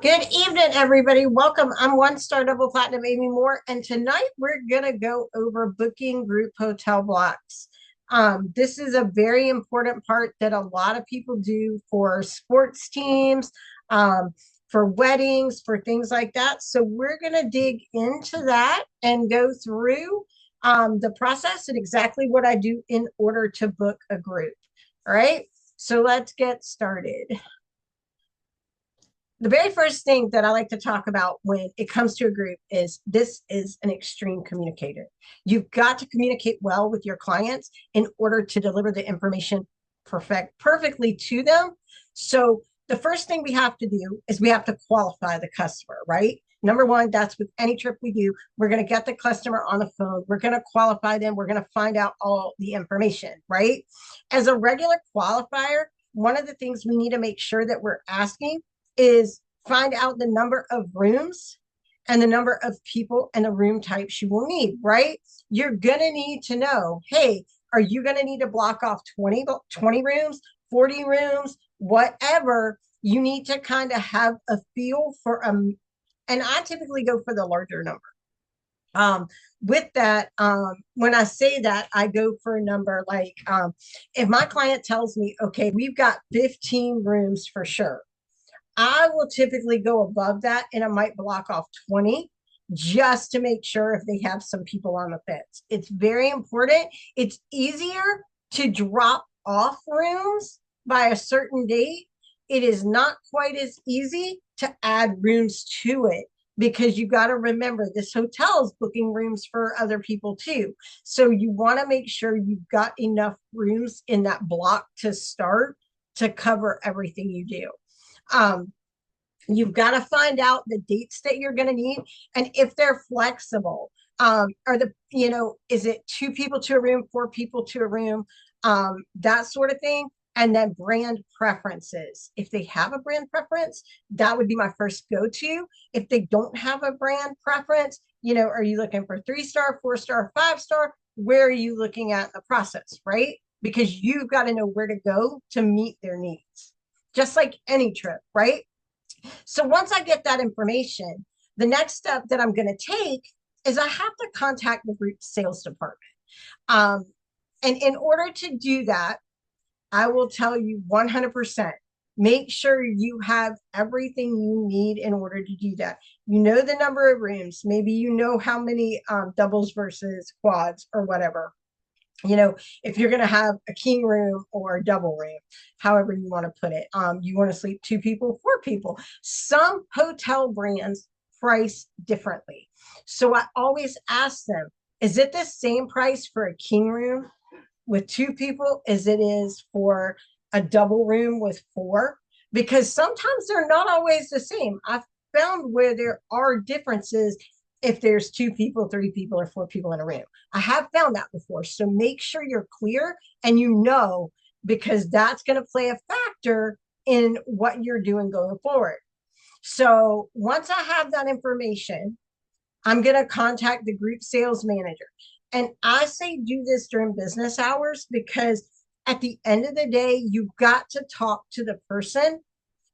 Good evening, everybody. Welcome. I'm One Star Double Platinum Amy Moore, and tonight we're going to go over booking group hotel blocks. This is a very important part that a lot of people do for sports teams, um, for weddings, for things like that. So we're going to dig into that and go through the process and exactly what I do in order to book a group. All right. So let's get started. The very first thing that I like to talk about when it comes to a group is this is an extreme communicator. You've got to communicate well with your clients in order to deliver the information perfectly to them. So the first thing we have to do is we have to qualify the customer, right? Number one, that's with any trip we do. We're going to get the customer on the phone. We're going to qualify them. We're going to find out all the information, right? As a regular qualifier, one of the things we need to make sure that we're asking is find out the number of rooms and the number of people and the room types you will need, right? You're going to need to know, hey, are you going to need to block off 20 rooms, 40 rooms, whatever? You need to kind of have a feel for and I typically go for the larger number. Um, with that, when I say that, I go for a number like if my client tells me, okay, we've got 15 rooms for sure, I will typically go above that and I might block off 20 just to make sure if they have some people on the fence. It's very important. It's easier to drop off rooms by a certain date. It is not quite as easy to add rooms to it because you got to remember this hotel is booking rooms for other people too. So you want to make sure you've got enough rooms in that block to start to cover everything you do. Um, you've got to find out the dates that you're going to need and if they're flexible. Are is it two people to a room, four people to a room, that sort of thing. And then brand preferences. If they have a brand preference, that would be my first go to. If they don't have a brand preference, are you looking for 3-star, 4-star, 5-star? Where are you looking at the process, right? Because you've got to know where to go to meet their needs, just like any trip, right? So once I get that information, the next step that I'm going to take is I have to contact the group sales department. Um, and in order to do that, I will tell you 100%. Make sure you have everything you need in order to do that. You know the number of rooms. Maybe you know how many doubles versus quads or whatever. If you're going to have a king room or a double room, however you want to put it, you want to sleep two people, four people. Some hotel brands price differently. So I always ask them, is it the same price for a king room with two people as it is for a double room with four? Because sometimes they're not always the same. I've found where there are differences if there's two people, three people, or four people in a room. I have found that before. So make sure you're clear and because that's going to play a factor in what you're doing going forward. So once I have that information, I'm going to contact the group sales manager. And I say do this during business hours because at the end of the day, you've got to talk to the person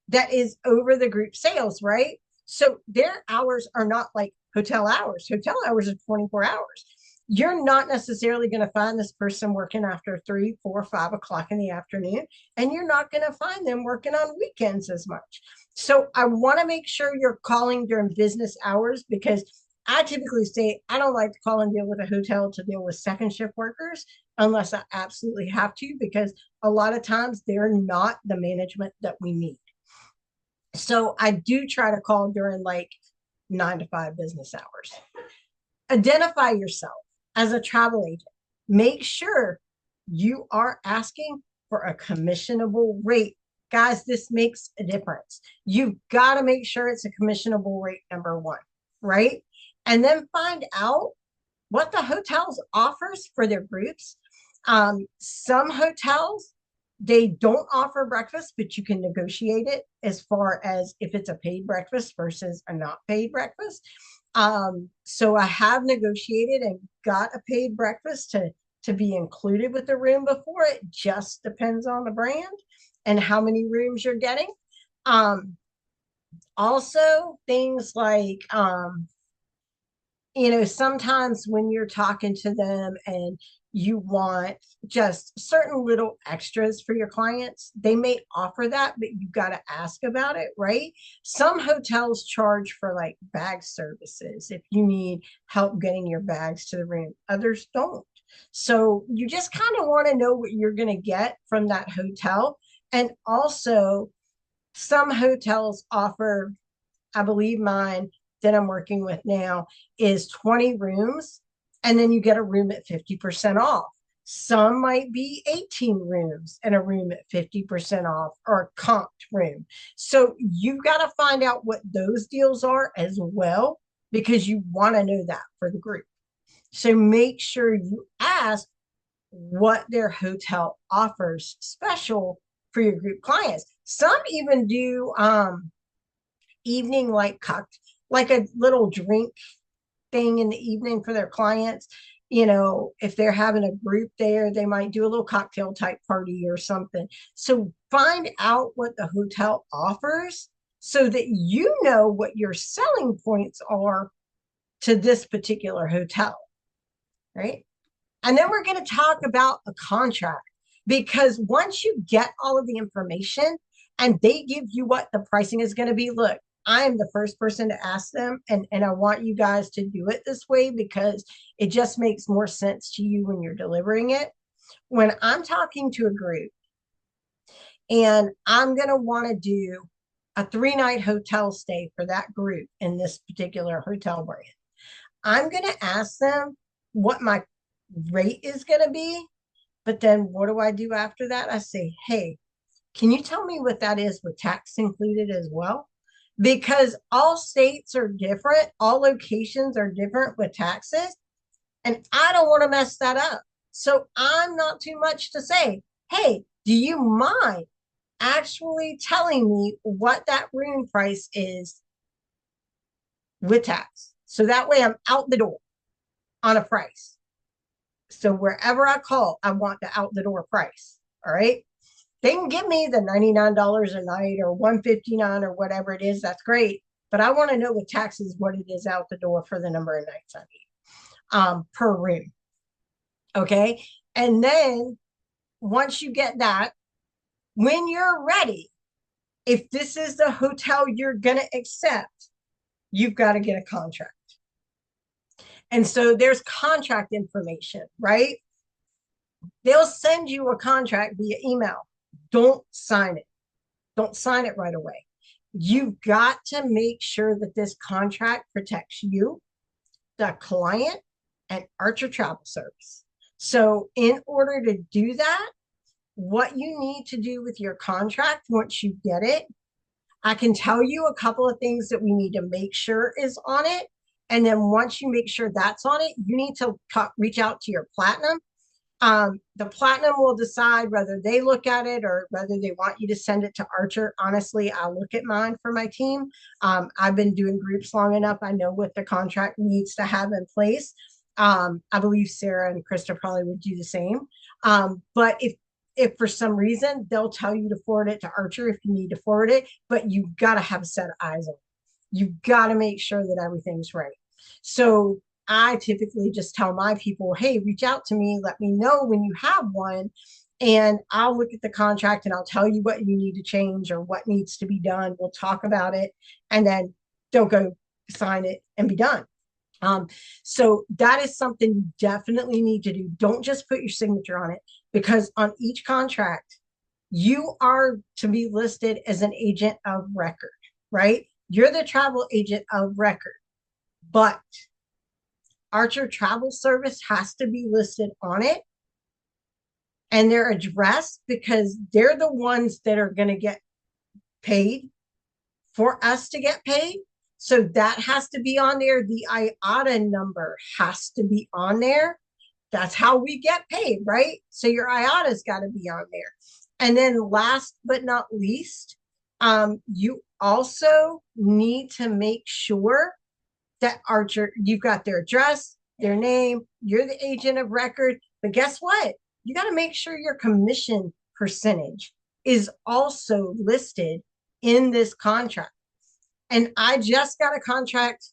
that is over the group sales, right? So their hours are not like hotel hours. Hotel hours are 24 hours. You're not necessarily going to find this person working after 3, 4, 5 o'clock in the afternoon, and you're not going to find them working on weekends as much. So I want to make sure you're calling during business hours because I typically say I don't like to call and deal with a hotel to deal with second shift workers unless I absolutely have to, because a lot of times they're not the management that we need. So I do try to call during like 9 to 5 business hours. Identify yourself as a travel agent. Make sure you are asking for a commissionable rate. Guys, this makes a difference. You've got to make sure it's a commissionable rate, number one, right? And then find out what the hotels offers for their groups. Some hotels, they don't offer breakfast, but you can negotiate it as far as if it's a paid breakfast versus a not paid breakfast. So I have negotiated and got a paid breakfast to be included with the room before. It just depends on the brand and how many rooms you're getting. Um, Also, things like, sometimes when you're talking to them and you want just certain little extras for your clients, they may offer that, but you got to ask about it, right? Some hotels charge for like bag services if you need help getting your bags to the room, others don't. So you just kind of want to know what you're going to get from that hotel. And also, some hotels offer, I believe mine that I'm working with now is 20 rooms, and then you get a room at 50% off. Some might be 18 rooms and a room at 50% off or a comped room. So you've got to find out what those deals are as well, because you want to know that for the group. So make sure you ask what their hotel offers special for your group clients. Some even do evening like a little drink thing in the evening for their clients. If they're having a group there, they might do a little cocktail type party or something. So find out what the hotel offers so that you know what your selling points are to this particular hotel, right? And then we're going to talk about a contract, because once you get all of the information and they give you what the pricing is going to be, look, I am the first person to ask them, and I want you guys to do it this way because it just makes more sense to you when you're delivering it. When I'm talking to a group and I'm going to want to do a 3-night hotel stay for that group in this particular hotel brand, I'm going to ask them what my rate is going to be. But then what do I do after that? I say, hey, can you tell me what that is with tax included as well? Because all states are different, all locations are different with taxes, and I don't want to mess that up. So I'm not too much to say, hey, do you mind actually telling me what that room price is with tax? So that way I'm out the door on a price. So wherever I call, I want the out the door price. All right. They can give me the $99 a night or 159 or whatever it is. That's great. But I want to know with taxes what it is out the door for the number of nights I need per room. Okay. And then once you get that, when you're ready, if this is the hotel you're going to accept, you've got to get a contract. And so there's contract information, right? They'll send you a contract via email. Don't sign it. Don't sign it right away. You've got to make sure that this contract protects you, the client, and Archer Travel Service. So, in order to do that, what you need to do with your contract once you get it, I can tell you a couple of things that we need to make sure is on it. And then once you make sure that's on it, you need to reach out to your platinum. The platinum will decide whether they look at it or whether they want you to send it to Archer. Honestly, I'll look at mine for my team. I've been doing groups long enough. I know what the contract needs to have in place. I believe Sarah and Krista probably would do the same. But if for some reason they'll tell you to forward it to Archer if you need to forward it, but you've got to have a set of eyes on it. You've got to make sure that everything's right. So I typically just tell my people, hey, reach out to me, let me know when you have one, and I'll look at the contract and I'll tell you what you need to change or what needs to be done. We'll talk about it, and then don't go sign it and be done. So that is something you definitely need to do. Don't just put your signature on it, because on each contract, you are to be listed as an agent of record, right? You're the travel agent of record, but Archer Travel Service has to be listed on it and their address, because they're the ones that are going to get paid for us to get paid. So that has to be on there. The IATA number has to be on there. That's how we get paid, right? So your IATA's got to be on there. And then last but not least, you also need to make sure that Archer, you've got their address, their name, you're the agent of record. But guess what? You got to make sure your commission percentage is also listed in this contract. And I just got a contract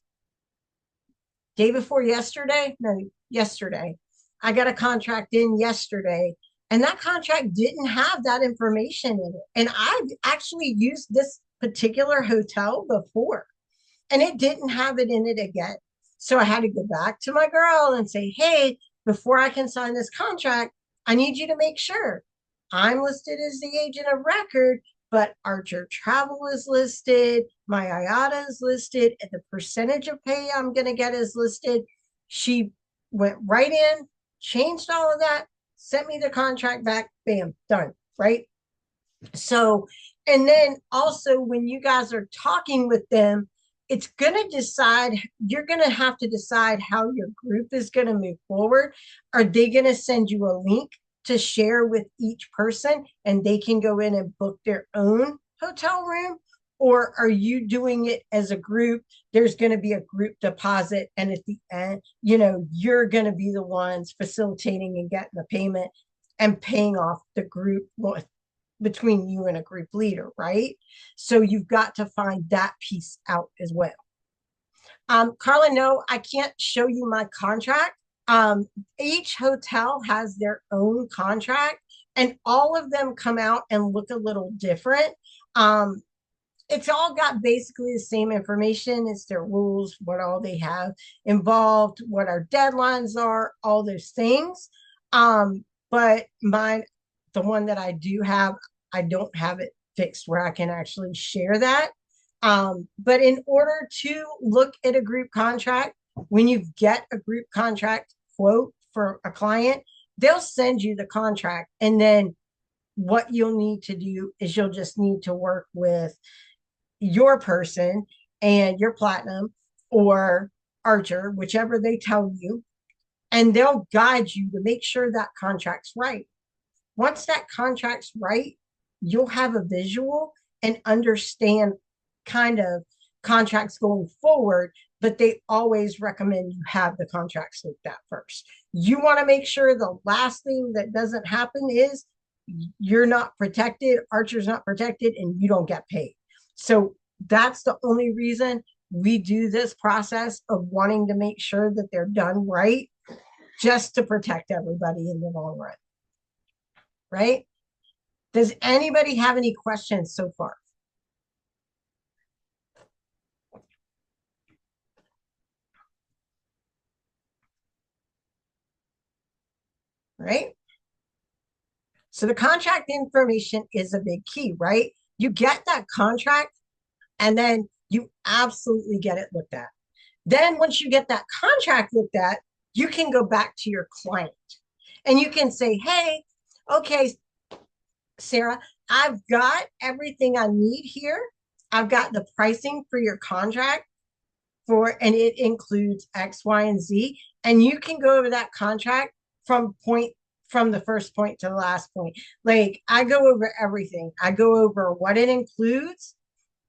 day before yesterday. No, yesterday. I got a contract in yesterday, and that contract didn't have that information in it. And I've actually used this particular hotel before, and it didn't have it in it again. So I had to go back to my girl and say, hey, before I can sign this contract, I need you to make sure I'm listed as the agent of record, but Archer Travel is listed, my IATA is listed, and the percentage of pay I'm going to get is listed. She went right in, changed all of that, sent me the contract back, bam, done, right? So, and then also when you guys are talking with them, it's going to decide, you're going to have to decide how your group is going to move forward. Are they going to send you a link to share with each person and they can go in and book their own hotel room? Or are you doing it as a group? There's going to be a group deposit. And at the end, you're going to be the ones facilitating and getting the payment and paying off the group between you and a group leader, right? So you've got to find that piece out as well. Carla, no, I can't show you my contract. Each hotel has their own contract, and all of them come out and look a little different. It's all got basically the same information. It's their rules, what all they have involved, what our deadlines are, all those things. But mine, the one that I do have, I don't have it fixed where I can actually share that. But in order to look at a group contract, when you get a group contract quote for a client, they'll send you the contract. And then what you'll need to do is you'll just need to work with your person and your platinum or Archer, whichever they tell you, and they'll guide you to make sure that contract's right. Once that contract's right, you'll have a visual and understand kind of contracts going forward, but they always recommend you have the contracts looked at first. You want to make sure the last thing that doesn't happen is you're not protected, Archer's not protected, and you don't get paid. So that's the only reason we do this process of wanting to make sure that they're done right, just to protect everybody in the long run. Right? Does anybody have any questions so far? Right? So the contract information is a big key, right? You get that contract and then you absolutely get it looked at. Then once you get that contract looked at, you can go back to your client and you can say, hey, okay, Sarah, I've got everything I need here. I've got the pricing for your contract and it includes X, Y, and Z. And you can go over that contract from the first point to the last point. Like I go over everything. I go over what it includes.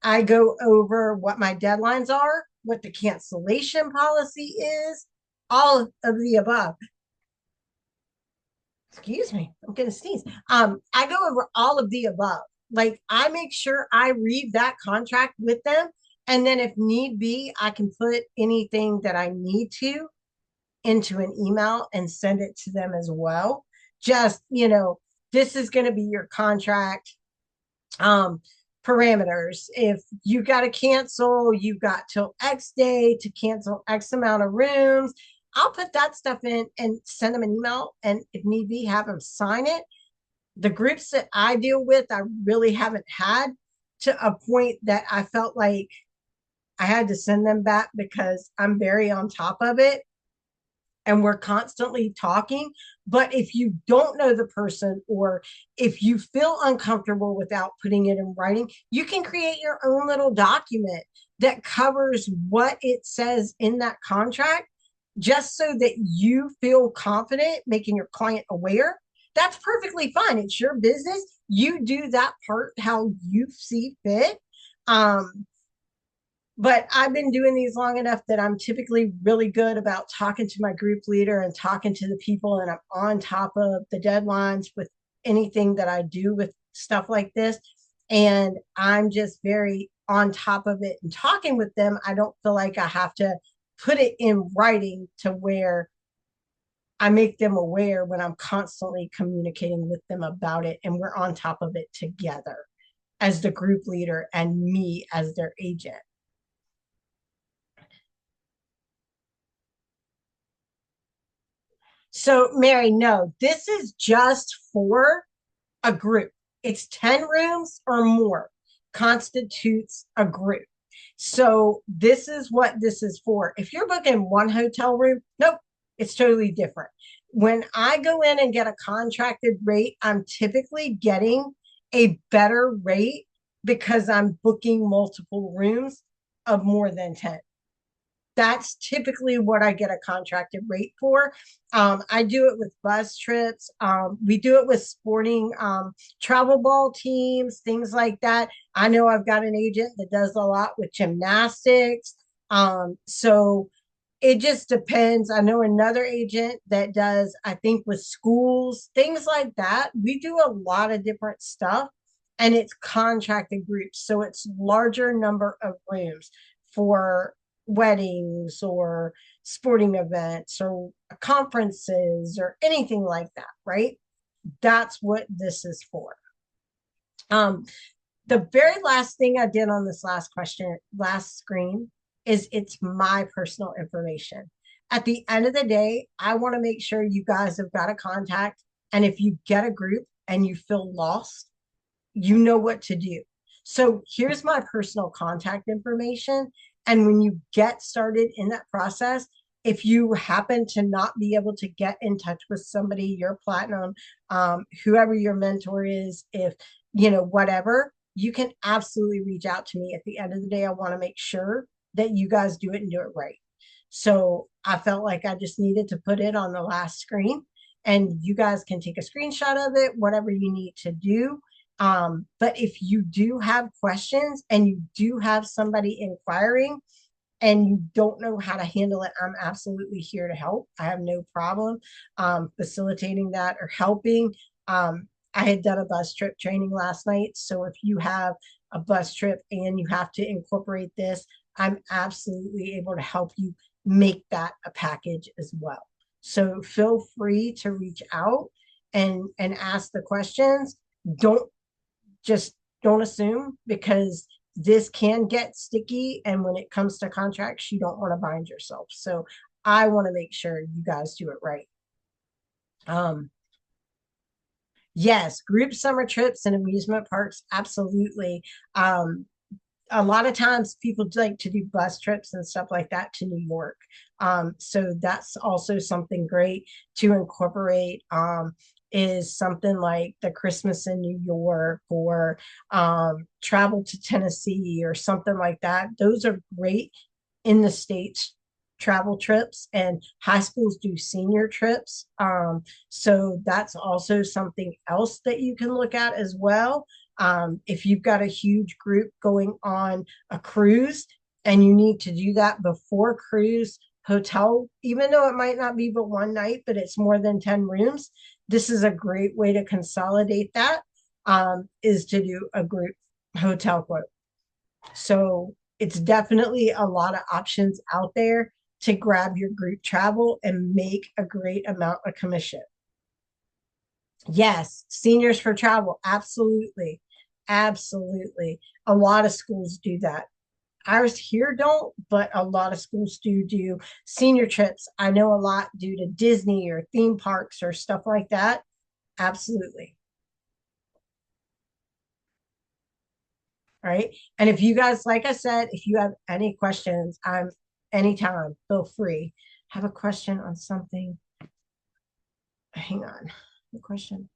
I go over what my deadlines are, what the cancellation policy is, all of the above. Excuse me, I'm gonna sneeze. I go over all of the above. Like I make sure I read that contract with them, and then if need be, I can put anything that I need to into an email and send it to them as well. Just, this is going to be your contract parameters. If you got to cancel, you've got till X day to cancel X amount of rooms. I'll put that stuff in and send them an email, and if need be, have them sign it. The groups that I deal with, I really haven't had to a point that I felt like I had to send them back because I'm very on top of it and we're constantly talking. But if you don't know the person or if you feel uncomfortable without putting it in writing, you can create your own little document that covers what it says in that contract, just so that you feel confident making your client aware. That's perfectly fine. It's your business. You do that part how you see fit. But I've been doing these long enough that I'm typically really good about talking to my group leader and talking to the people, and I'm on top of the deadlines with anything that I do with stuff like this. And I'm just very on top of it and talking with them, I don't feel like I have to put it in writing to where I make them aware when I'm constantly communicating with them about it and we're on top of it together as the group leader and me as their agent. So, Mary, no, this is just for a group. It's 10 rooms or more constitutes a group. So, this is what this is for. If you're booking one hotel room, nope, it's totally different. When I go in and get a contracted rate, I'm typically getting a better rate because I'm booking multiple rooms of more than 10. That's typically what I get a contracted rate for. I do it with bus trips. We do it with sporting travel ball teams, things like that. I know I've got an agent that does a lot with gymnastics. So it just depends. I know another agent that does, I think, with schools, things like that. We do a lot of different stuff and it's contracted groups. So it's larger number of rooms for weddings or sporting events or conferences or anything like that, right? That's what this is for. Um, the very last thing I did on this last question, last screen, is it's my personal information. At the end of the day, I want to make sure you guys have got a contact. And if you get a group and you feel lost, you know what to do. So here's my personal contact information. And when you get started in that process, if you happen to not be able to get in touch with somebody, your platinum, whoever your mentor is, if you know, whatever, you can absolutely reach out to me. At the end of the day, I want to make sure that you guys do it and do it right. So I felt like I just needed to put it on the last screen and you guys can take a screenshot of it, whatever you need to do. But if you do have questions and you do have somebody inquiring and you don't know how to handle it, I'm absolutely here to help. I have no problem facilitating that or helping. I had done a bus trip training last night. So if you have a bus trip and you have to incorporate this, I'm absolutely able to help you make that a package as well. So feel free to reach out and ask the questions. Don't just don't assume because this can get sticky. And when it comes to contracts, you don't want to bind yourself. So I want to make sure you guys do it right. Um, yes, group summer trips and amusement parks, absolutely. A lot of times people like to do bus trips and stuff like that to New York. So that's also something great to incorporate. Is something like the Christmas in New York or travel to Tennessee or something like that. Those are great in the States travel trips, and high schools do senior trips. So that's also something else that you can look at as well. If you've got a huge group going on a cruise and you need to do that before cruise hotel, even though it might not be but one night, but it's more than 10 rooms, this is a great way to consolidate that, is to do a group hotel quote. So it's definitely a lot of options out there to grab your group travel and make a great amount of commission. Yes, seniors for travel. Absolutely. Absolutely. A lot of schools do that. Ours here don't, but a lot of schools do senior trips. I know a lot do to Disney or theme parks or stuff like that. Absolutely. All right. And if you guys, like I said, if you have any questions, I'm anytime, feel free. Have a question on something. Hang on. The question.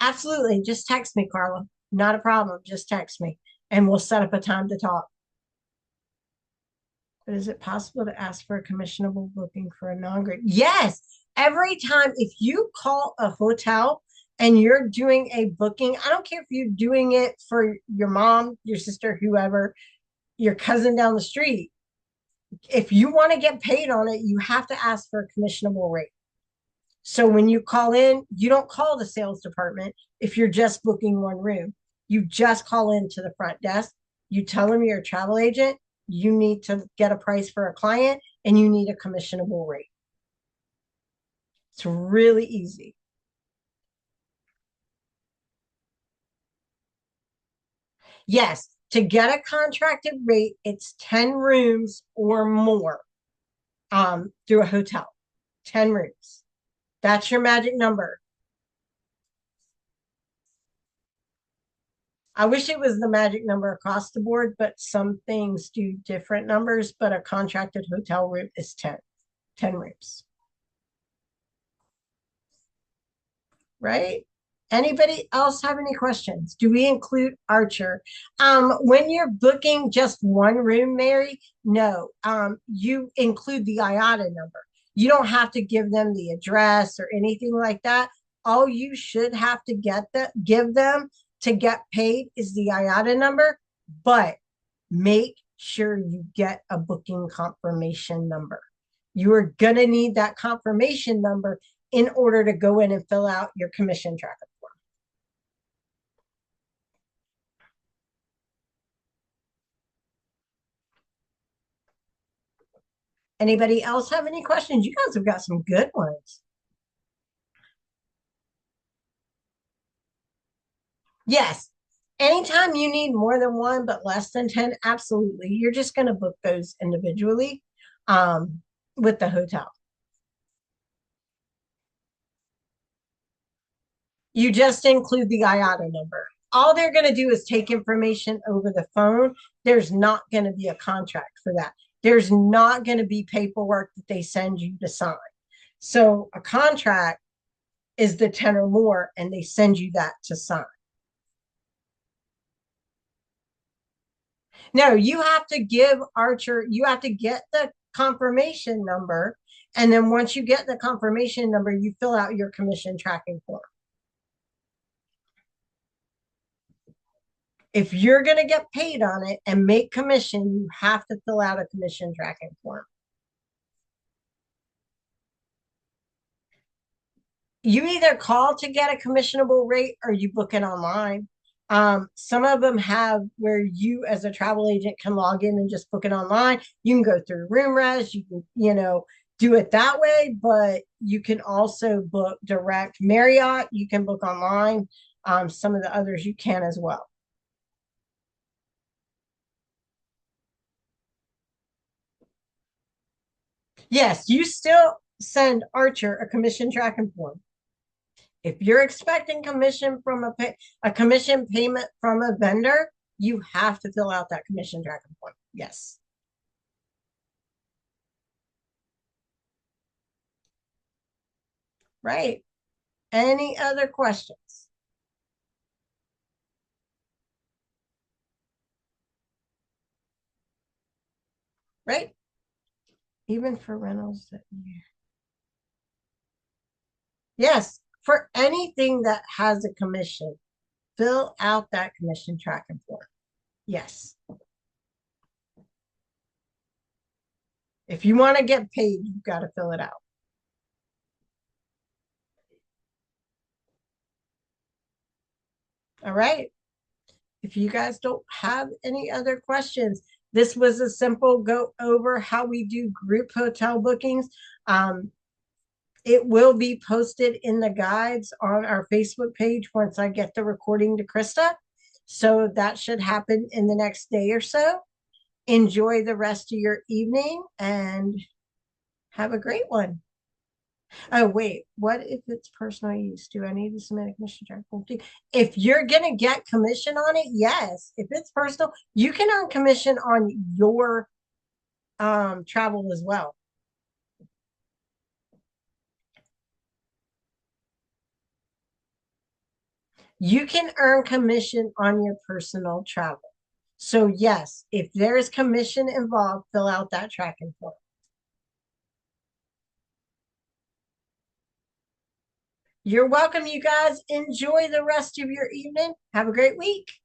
Absolutely. Just text me, Carla. Not a problem. Just text me and we'll set up a time to talk. But is it possible to ask for a commissionable booking for a non-group? Yes. Every time, if you call a hotel and you're doing a booking, I don't care if you're doing it for your mom, your sister, whoever, your cousin down the street. If you want to get paid on it, you have to ask for a commissionable rate. So when you call in, you don't call the sales department if you're just booking one room. You just call into the front desk. You tell them you're a travel agent. You need to get a price for a client and you need a commissionable rate. It's really easy. Yes, to get a contracted rate, it's 10 rooms or more through a hotel. 10 rooms. That's your magic number. I wish it was the magic number across the board, but some things do different numbers, but a contracted hotel room is 10 rooms, right? Anybody else have any questions? Do we include Archer? When you're booking just one room, Mary, no, you include the IATA number. You don't have to give them the address or anything like that. All you should have to give them to get paid is the IATA number, but make sure you get a booking confirmation number. You are going to need that confirmation number in order to go in and fill out your commission tracker form. Anybody else have any questions? You guys have got some good ones. Yes. Anytime you need more than one, but less than 10, absolutely. You're just going to book those individually with the hotel. You just include the IATA number. All they're going to do is take information over the phone. There's not going to be a contract for that. There's not going to be paperwork that they send you to sign. So a contract is the 10 or more, and they send you that to sign. No, you have to give Archer, you have to get the confirmation number. And then once you get the confirmation number, you fill out your commission tracking form. If you're going to get paid on it and make commission, you have to fill out a commission tracking form. You either call to get a commissionable rate or you book it online. Some of them have where you as a travel agent can log in and just book it online. You can go through RoomRes, you can, do it that way, but you can also book direct. Marriott, you can book online. Some of the others you can as well. Yes, you still send Archer a commission tracking form. If you're expecting commission from a commission payment from a vendor, you have to fill out that commission tracking form. Yes. Right. Any other questions? Right. Even for rentals that year. Yes. For anything that has a commission, fill out that commission tracking form. Yes. If you want to get paid, you've got to fill it out. All right. If you guys don't have any other questions, this was a simple go over how we do group hotel bookings. It will be posted in the guides on our Facebook page once I get the recording to Krista. So that should happen in the next day or so. Enjoy the rest of your evening and have a great one. Oh, wait, what if it's personal use? Do I need to submit a commission check? If you're going to get commission on it, yes. If it's personal, you can earn commission on your travel as well. You can earn commission on your personal travel. So, yes, if there's commission involved, fill out that tracking form. You're welcome, you guys. Enjoy the rest of your evening. Have a great week.